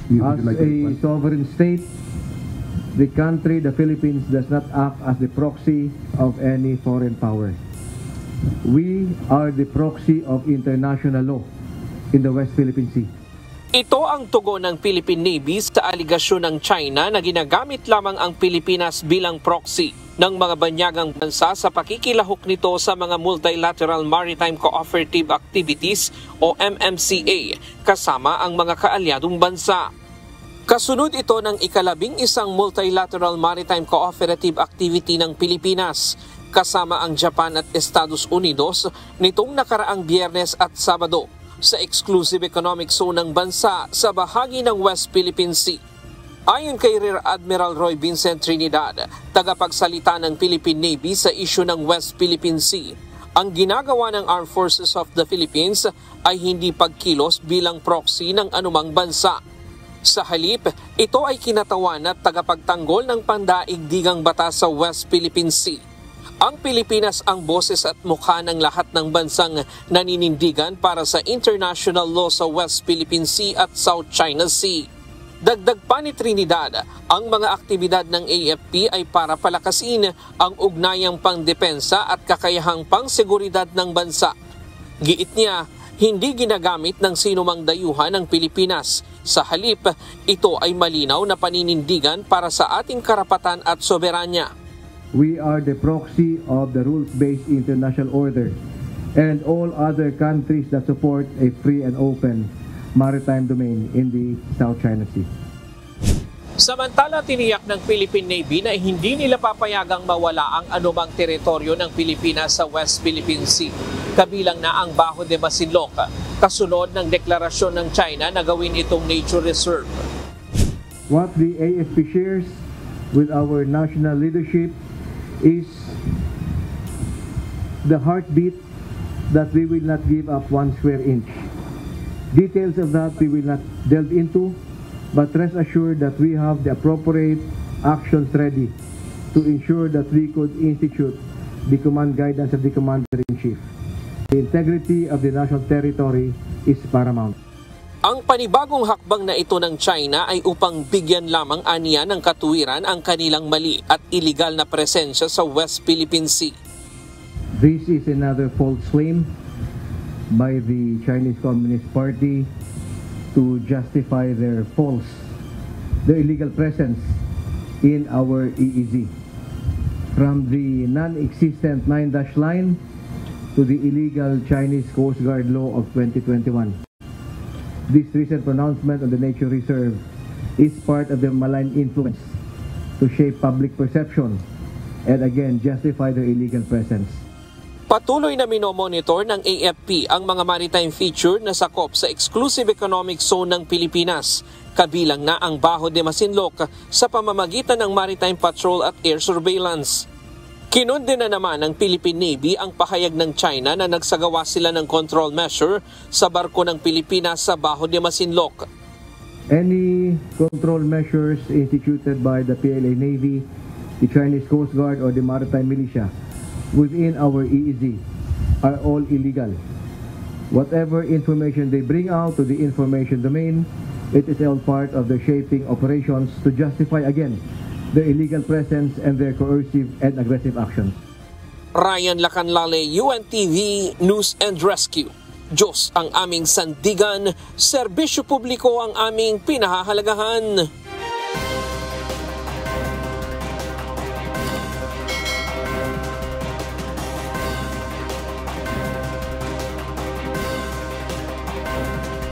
As a sovereign state, the country, the Philippines, does not act as the proxy of any foreign power. We are the proxy of international law in the West Philippine Sea. Ito ang tugon ng Philippine Navy sa aligasyon ng China na ginagamit lamang ang Pilipinas bilang proxy ng mga banyagang bansa sa pakikilahok nito sa mga Multilateral Maritime Cooperative Activities o MMCA kasama ang mga kaalyadong bansa. Kasunod ito ng ika-11 Multilateral Maritime Cooperative Activity ng Pilipinas kasama ang Japan at Estados Unidos nitong nakaraang Biyernes at Sabado sa Exclusive Economic Zone ng bansa sa bahagi ng West Philippine Sea. Ayon kay Rear Admiral Roy Vincent Trinidad, tagapagsalita ng Philippine Navy sa isyu ng West Philippine Sea, ang ginagawa ng Armed Forces of the Philippines ay hindi pagkilos bilang proxy ng anumang bansa. Sa halip, ito ay kinatawan at tagapagtanggol ng pandaigdigang batas sa West Philippine Sea. Ang Pilipinas ang boses at mukha ng lahat ng bansang naninindigan para sa international law sa West Philippine Sea at South China Sea. Dagdag pa ni Trinidad, ang mga aktibidad ng AFP ay para palakasin ang ugnayang pangdepensa at kakayahang pangseguridad ng bansa. Giit niya, hindi ginagamit ng sinumang dayuhan ng Pilipinas. Sa halip, ito ay malinaw na paninindigan para sa ating karapatan at soberanya. We are the proxy of the rules-based international order and all other countries that support a free and open maritime domain in the South China Sea. Samantala, tiniyak ng Philippine Navy na hindi nila papayagang mawala ang anumang teritoryo ng Pilipinas sa West Philippine Sea, kabilang na ang Bajo de Masinloc, kasunod ng deklarasyon ng China na gawin itong nature reserve. What the AFP shares with our national leadership is the heartbeat that we will not give up 1 square inch. Details of that we will not delve into, but rest assured that we have the appropriate actions ready to ensure that we could institute the command guidance of the Commander-in-Chief. The integrity of the national territory is paramount. Ang panibagong hakbang na ito ng China ay upang bigyan lamang aniya ng katuwiran ang kanilang mali at iligal na presensya sa West Philippine Sea. This is another false claim by the Chinese Communist Party to justify their illegal presence in our EEZ. From the non-existent 9-dash line to the illegal Chinese Coast Guard law of 2021. This recent pronouncement on the nature reserve is part of their malign influence to shape public perception and again justify their illegal presence. Patuloy na minomonitor ng AFP ang mga maritime feature na sakop sa Exclusive Economic Zone ng Pilipinas, kabilang na ang Bajo de Masinloc sa pamamagitan ng Maritime Patrol at Air Surveillance. Kinundin na naman ng Philippine Navy ang pahayag ng China na nagsagawa sila ng control measure sa barko ng Pilipinas sa Bajo de Masinloc. Any control measures instituted by the PLA Navy, the Chinese Coast Guard or the Maritime Militia within our EEZ are all illegal. Whatever information they bring out to the information domain, it is all part of the shaping operations to justify again their illegal presence and their coercive and aggressive actions. Ryan Lacanlale, UNTV News and Rescue. Diyos ang aming sandigan, serbisyo publiko ang aming pinahahalagahan.